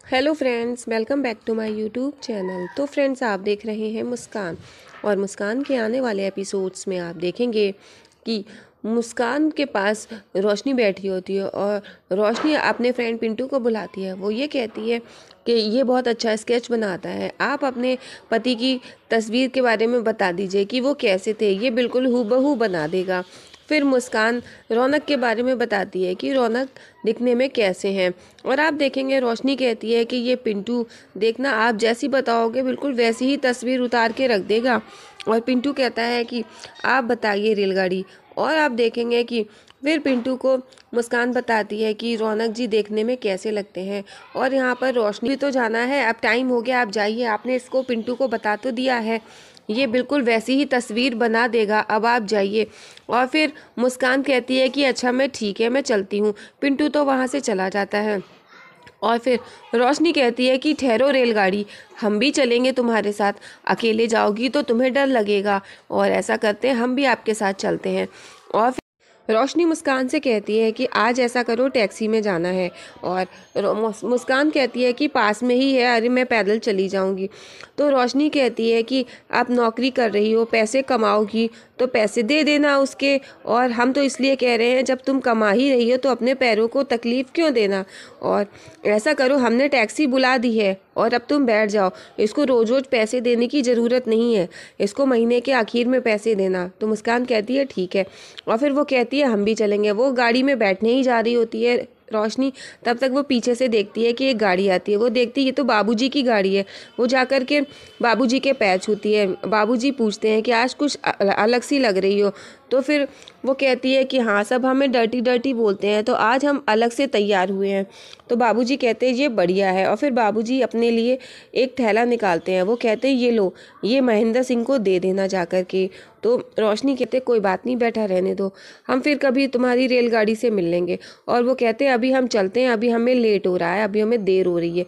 Hello friends, welcome back to my YouTube channel. तो friends, आप देख रहे हैं मुस्कान। और मुस्कान के आने वाले एपिसोड्स में आप देखेंगे कि मुस्कान के पास रोशनी बैठी होती है और रोशनी अपने फ्रेंड पिंटू को बुलाती है। वो ये कहती है कि ये बहुत अच्छा स्केच बनाता है, आप अपने पति की तस्वीर के बारे में बता दीजिए कि वो कैसे थे, ये बिल्कुल हूबहू बना देगा। फिर मुस्कान रौनक के बारे में बताती है कि रौनक दिखने में कैसे हैं। और आप देखेंगे रोशनी कहती है कि ये पिंटू देखना, आप जैसी बताओगे बिल्कुल वैसी ही तस्वीर उतार के रख देगा। और पिंटू कहता है कि आप बताइए रेलगाड़ी। और आप देखेंगे कि फिर पिंटू को मुस्कान बताती है कि रौनक जी देखने में कैसे लगते हैं। और यहाँ पर रोशनी भी तो जाना है, अब टाइम हो गया, आप जाइए, आपने इसको पिंटू को बता तो दिया है, ये बिल्कुल वैसी ही तस्वीर बना देगा, अब आप जाइए। और फिर मुस्कान कहती है कि अच्छा मैं ठीक है, मैं चलती हूँ। पिंटू तो वहाँ से चला जाता है। और फिर रोशनी कहती है कि ठहरो रेलगाड़ी, हम भी चलेंगे तुम्हारे साथ, अकेले जाओगी तो तुम्हें डर लगेगा, और ऐसा करते हैं हम भी आपके साथ चलते हैं। और रोशनी मुस्कान से कहती है कि आज ऐसा करो, टैक्सी में जाना है। और मुस्कान कहती है कि पास में ही है, अरे मैं पैदल चली जाऊंगी। तो रोशनी कहती है कि आप नौकरी कर रही हो, पैसे कमाओगी तो पैसे दे देना उसके, और हम तो इसलिए कह रहे हैं जब तुम कमा ही रही हो तो अपने पैरों को तकलीफ़ क्यों देना। और ऐसा करो, हमने टैक्सी बुला दी है और अब तुम बैठ जाओ, इसको रोज़ रोज़ पैसे देने की ज़रूरत नहीं है, इसको महीने के आखिर में पैसे देना। तो मुस्कान कहती है ठीक है। और फिर वो कहती है हम भी चलेंगे। वो गाड़ी में बैठने ही जा रही होती है रोशनी, तब तक वो पीछे से देखती है कि एक गाड़ी आती है। वो देखती है ये तो बाबूजी की गाड़ी है। वो जाकर के बाबूजी के पैर छूती है। बाबूजी पूछते हैं कि आज कुछ अलग सी लग रही हो। तो फिर वो कहती है कि हाँ, सब हमें डर्टी डर्टी बोलते हैं, तो आज हम अलग से तैयार हुए हैं। तो बाबूजी कहते हैं ये बढ़िया है। और फिर बाबूजी अपने लिए एक थैला निकालते हैं। वो कहते हैं ये लो, ये महेंद्र सिंह को दे देना जाकर के। तो रोशनी कहते कोई बात नहीं, बैठा रहने दो, हम फिर कभी तुम्हारी रेलगाड़ी से मिल लेंगे। और वो कहते हैं अभी हम चलते हैं, अभी हमें लेट हो रहा है, अभी हमें देर हो रही है।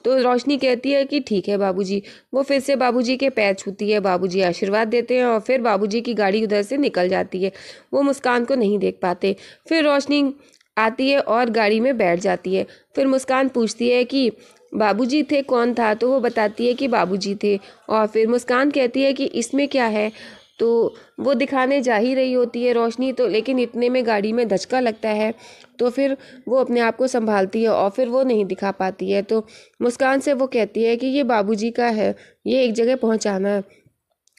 तो रोशनी कहती है कि ठीक है बाबूजी। वो फिर से बाबूजी के पैर छूती है, बाबूजी आशीर्वाद देते हैं और फिर बाबूजी की गाड़ी उधर से निकल जाती है। वो मुस्कान को नहीं देख पाते। फिर रोशनी आती है और गाड़ी में बैठ जाती है। फिर मुस्कान पूछती है कि बाबूजी थे, कौन था? तो वो बताती है कि बाबूजी थे। और फिर मुस्कान कहती है कि इसमें क्या है? तो वो दिखाने जा ही रही होती है रोशनी, तो लेकिन इतने में गाड़ी में धचका लगता है। तो फिर वो अपने आप को संभालती है और फिर वो नहीं दिखा पाती है। तो मुस्कान से वो कहती है कि ये बाबूजी का है, ये एक जगह पहुंचाना है।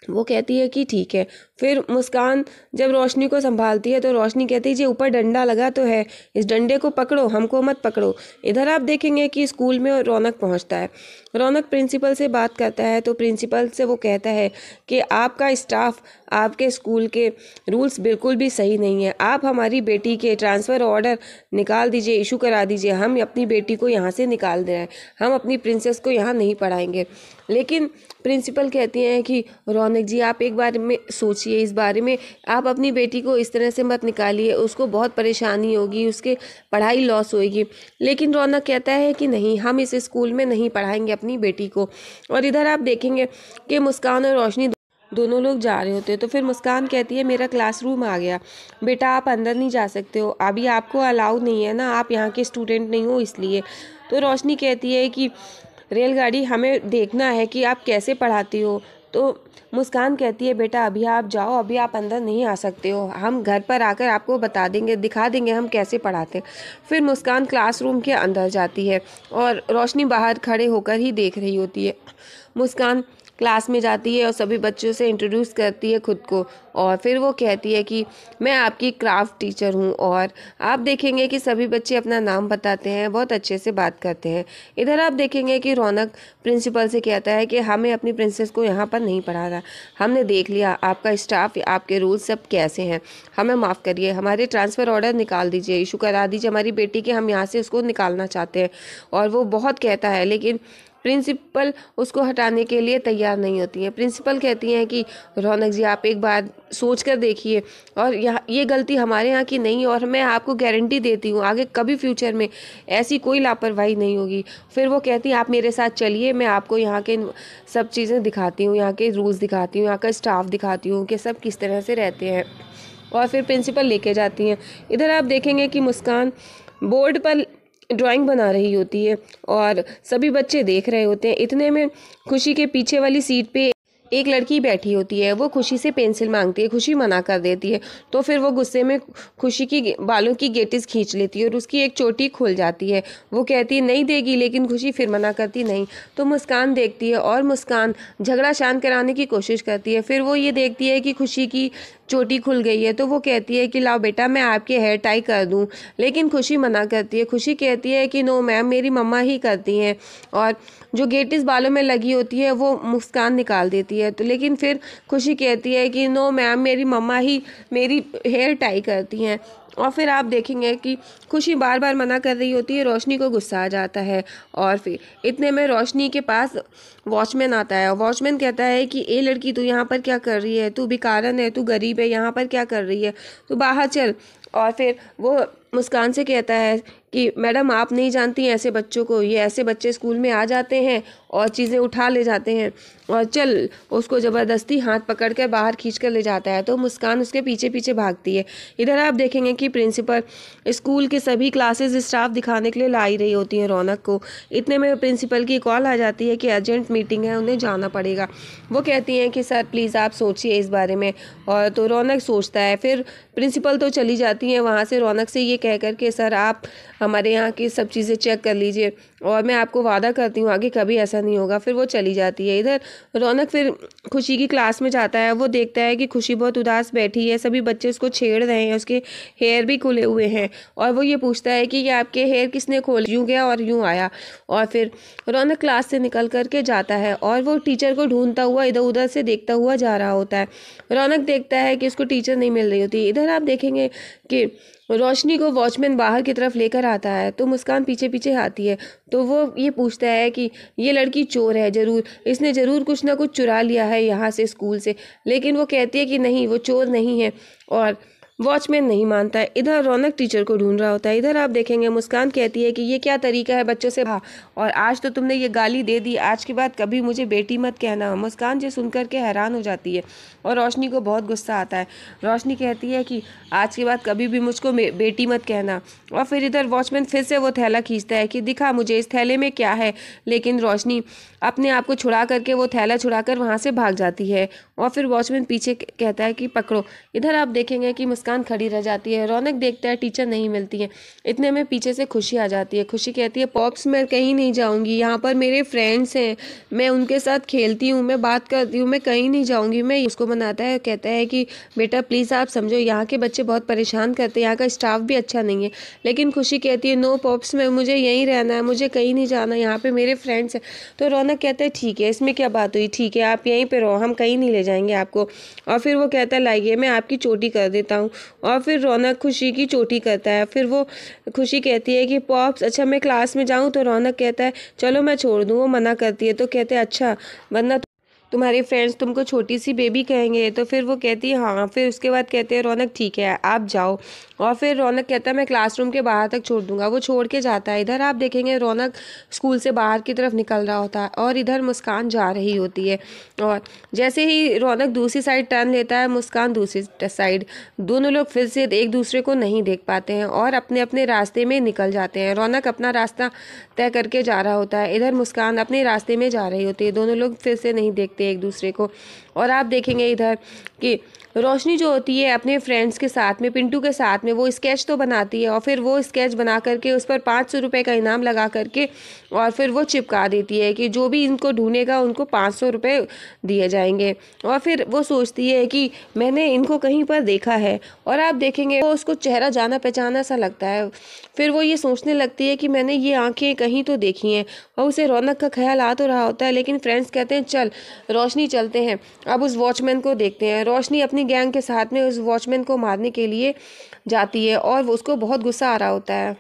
वो कहती है कि ठीक है। फिर मुस्कान जब रोशनी को संभालती है तो रोशनी कहती है जी ऊपर डंडा लगा तो है, इस डंडे को पकड़ो, हमको मत पकड़ो। इधर आप देखेंगे कि स्कूल में रौनक पहुंचता है। रौनक प्रिंसिपल से बात करता है तो प्रिंसिपल से वो कहता है कि आपका स्टाफ, आपके स्कूल के रूल्स बिल्कुल भी सही नहीं है, आप हमारी बेटी के ट्रांसफ़र ऑर्डर निकाल दीजिए, इशू करा दीजिए। हम अपनी बेटी को यहाँ से निकाल दे रहे हैं, हम अपनी प्रिंसेस को यहाँ नहीं पढ़ाएंगे। लेकिन प्रिंसिपल कहती हैं कि रौनक जी आप एक बार में सोचिए इस बारे में, आप अपनी बेटी को इस तरह से मत निकालिए, उसको बहुत परेशानी होगी, उसके पढ़ाई लॉस होगी। लेकिन रौनक कहता है कि नहीं, हम इस स्कूल में नहीं पढ़ाएंगे अपनी बेटी को। और इधर आप देखेंगे कि मुस्कान और रोशनी दोनों लोग जा रहे होते हैं। तो फिर मुस्कान कहती है मेरा क्लासरूम आ गया, बेटा आप अंदर नहीं जा सकते हो, अभी आपको अलाउ नहीं है ना, आप यहाँ के स्टूडेंट नहीं हो इसलिए। तो रोशनी कहती है कि रेलगाड़ी हमें देखना है कि आप कैसे पढ़ाती हो। तो मुस्कान कहती है बेटा अभी आप जाओ, अभी आप अंदर नहीं आ सकते हो, हम घर पर आकर आपको बता देंगे, दिखा देंगे हम कैसे पढ़ाते। फिर मुस्कान क्लासरूम के अंदर जाती है और रोशनी बाहर खड़े होकर ही देख रही होती है। मुस्कान क्लास में जाती है और सभी बच्चों से इंट्रोड्यूस करती है खुद को। और फिर वो कहती है कि मैं आपकी क्राफ्ट टीचर हूँ। और आप देखेंगे कि सभी बच्चे अपना नाम बताते हैं, बहुत अच्छे से बात करते हैं। इधर आप देखेंगे कि रौनक प्रिंसिपल से कहता है कि हमें अपनी प्रिंसेस को यहाँ पर नहीं पढ़ाना, हमने देख लिया आपका स्टाफ, आपके रूल्स सब कैसे हैं, हमें माफ़ करिए, हमारे ट्रांसफ़र ऑर्डर निकाल दीजिए, इशू करा दीजिए हमारी बेटी के, हम यहाँ से उसको निकालना चाहते हैं। और वो बहुत कहता है लेकिन प्रिंसिपल उसको हटाने के लिए तैयार नहीं होती हैं। प्रिंसिपल कहती हैं कि रौनक जी आप एक बार सोच कर देखिए, और यहाँ ये गलती हमारे यहाँ की नहीं है, और मैं आपको गारंटी देती हूँ आगे कभी फ्यूचर में ऐसी कोई लापरवाही नहीं होगी। फिर वो कहती हैं आप मेरे साथ चलिए, मैं आपको यहाँ के सब चीज़ें दिखाती हूँ, यहाँ के रूल्स दिखाती हूँ, यहाँ का स्टाफ दिखाती हूँ कि सब किस तरह से रहते हैं। और फिर प्रिंसिपल लेके जाती हैं। इधर आप देखेंगे कि मुस्कान बोर्ड पर ड्राइंग बना रही होती है और सभी बच्चे देख रहे होते हैं। इतने में खुशी के पीछे वाली सीट पे एक लड़की बैठी होती है। वो खुशी से पेंसिल मांगती है, खुशी मना कर देती है। तो फिर वो गुस्से में खुशी की बालों की गेटिस खींच लेती है और उसकी एक चोटी खुल जाती है। वो कहती है नहीं देगी, लेकिन खुशी फिर मना करती नहीं। तो मुस्कान देखती है और मुस्कान झगड़ा शांत कराने की कोशिश करती है। फिर वो ये देखती है कि खुशी की चोटी खुल गई है, तो वो कहती है कि लाओ बेटा मैं आपके हेयर टाई कर दूं, लेकिन खुशी मना करती है। खुशी कहती है कि नो मैम, मेरी मम्मा ही करती हैं, और जो गेटिस बालों में लगी होती है वो मुस्कान निकाल देती है। तो लेकिन फिर खुशी कहती है कि नो मैम, मेरी मम्मा ही मेरी हेयर टाई करती हैं। और फिर आप देखेंगे कि खुशी बार बार मना कर रही होती है। रोशनी को गुस्सा आ जाता है और फिर इतने में रोशनी के पास वॉचमैन आता है। वॉचमैन कहता है कि ए लड़की, तू यहाँ पर क्या कर रही है? तू भिखारन है, तू गरीब है, यहाँ पर क्या कर रही है? तू बाहर चल। और फिर वो मुस्कान से कहता है कि मैडम आप नहीं जानती ऐसे बच्चों को, ये ऐसे बच्चे स्कूल में आ जाते हैं और चीज़ें उठा ले जाते हैं, और चल उसको ज़बरदस्ती हाथ पकड़ कर बाहर खींच कर ले जाता है। तो मुस्कान उसके पीछे पीछे भागती है। इधर आप देखेंगे कि प्रिंसिपल स्कूल के सभी क्लासेस स्टाफ दिखाने के लिए ला ही रही होती हैं रौनक को। इतने में प्रिंसिपल की कॉल आ जाती है कि अर्जेंट मीटिंग है, उन्हें जाना पड़ेगा। वो कहती हैं कि सर प्लीज़ आप सोचिए इस बारे में। और तो रौनक सोचता है। फिर प्रिंसिपल तो चली जाती हैं वहाँ से रौनक से ये कह कर के सर आप हमारे यहाँ की सब चीज़ें चेक कर लीजिए और मैं आपको वादा करती हूँ आगे कभी ऐसा नहीं होगा। फिर वो चली जाती है। इधर रौनक फिर खुशी की क्लास में जाता है। वो देखता है कि खुशी बहुत उदास बैठी है, सभी बच्चे उसको छेड़ रहे हैं, उसके हेयर भी खुले हुए हैं, और वो ये पूछता है कि ये आपके हेयर किसने खोले? यूँ गया और यूँ आया। और फिर रौनक क्लास से निकल करके जाता है और वो टीचर को ढूंढता हुआ इधर उधर से देखता हुआ जा रहा होता है। रौनक देखता है कि उसको टीचर नहीं मिल रही होती। इधर आप देखेंगे कि रोशनी को वॉचमैन बाहर की तरफ लेकर आता है। तो मुस्कान पीछे पीछे आती है। तो वो ये पूछता है कि ये लड़की चोर है ज़रूर, इसने ज़रूर कुछ ना कुछ चुरा लिया है यहाँ से स्कूल से। लेकिन वो कहती है कि नहीं, वो चोर नहीं है, और वॉचमैन नहीं मानता है। इधर रौनक टीचर को ढूंढ रहा होता है। इधर आप देखेंगे मुस्कान कहती है कि ये क्या तरीका है बच्चों से और आज तो तुमने ये गाली दे दी, आज के बाद कभी मुझे बेटी मत कहना। मुस्कान जो सुनकर के हैरान हो जाती है और रोशनी को बहुत गुस्सा आता है। रोशनी कहती है कि आज के बाद कभी भी मुझको बेटी मत कहना। और फिर इधर वॉचमैन फिर से वो थैला खींचता है कि दिखा मुझे इस थैले में क्या है। लेकिन रोशनी अपने आप को छुड़ा करके वो थैला छुड़ा कर वहाँ से भाग जाती है। और फिर वॉचमैन पीछे कहता है कि पकड़ो। इधर आप देखेंगे कि मुस्कान खड़ी रह जाती है। रौनक देखता है टीचर नहीं मिलती है। इतने में पीछे से खुशी आ जाती है। खुशी कहती है पॉप्स मैं कहीं नहीं जाऊंगी, यहाँ पर मेरे फ्रेंड्स हैं, मैं उनके साथ खेलती हूँ, मैं बात करती हूँ, मैं कहीं नहीं जाऊंगी। मैं उसको मनाता है, कहता है कि बेटा प्लीज़ आप समझो, यहाँ के बच्चे बहुत परेशान करते हैं, यहाँ का स्टाफ भी अच्छा नहीं है। लेकिन खुशी कहती है नो पॉप्स, मैं मुझे यहीं रहना है, मुझे कहीं नहीं जाना, यहाँ पे मेरे फ्रेंड्स हैं। तो रौनक कहता है ठीक है, इसमें क्या बात हुई, ठीक है आप यहीं पे रहो, हम कहीं नहीं ले जाएंगे आपको। और फिर वो कहता है लाइए मैं आपकी चोटी कर देता हूँ। और फिर रौनक खुशी की चोटी करता है। फिर वो खुशी कहती है कि पॉप्स अच्छा मैं क्लास में जाऊँ? तो रौनक कहता है चलो मैं छोड़ दूँ। वो मना करती है। तो कहते हैं अच्छा, वरना तुम्हारे फ्रेंड्स तुमको छोटी सी बेबी कहेंगे। तो फिर वो कहती है हाँ। फिर उसके बाद कहते हैं रौनक ठीक है आप जाओ। और फिर रौनक कहता है मैं क्लासरूम के बाहर तक छोड़ दूंगा। वो छोड़ के जाता है। इधर आप देखेंगे रौनक स्कूल से बाहर की तरफ निकल रहा होता है और इधर मुस्कान जा रही होती है। और जैसे ही रौनक दूसरी साइड टर्न लेता है, मुस्कान दूसरी साइड, दोनों लोग फिर से एक दूसरे को नहीं देख पाते हैं और अपने अपने रास्ते में निकल जाते हैं। रौनक अपना रास्ता तय करके जा रहा होता है, इधर मुस्कान अपने रास्ते में जा रही होती है। दोनों लोग फिर से नहीं देखते एक दूसरे को। और आप देखेंगे इधर कि रोशनी जो होती है अपने फ्रेंड्स के साथ में, पिंटू के साथ में, वो स्केच तो बनाती है और फिर वो स्केच बना करके उस पर 500 रुपये का इनाम लगा करके और फिर वो चिपका देती है कि जो भी इनको ढूंढेगा उनको 500 रुपये दिए जाएंगे। और फिर वो सोचती है कि मैंने इनको कहीं पर देखा है। और आप देखेंगे वो उसको चेहरा जाना पहचाना सा लगता है। फिर वो ये सोचने लगती है कि मैंने ये आंखें कहीं तो देखी हैं। और उसे रौनक का ख्याल आ तो रहा होता है, लेकिन फ्रेंड्स कहते हैं चल रोशनी चलते हैं, अब उस वॉचमैन को देखते हैं। रोशनी अपनी गैंग के साथ में उस वॉचमैन को मारने के लिए जाती है और उसको बहुत गुस्सा आ रहा होता है।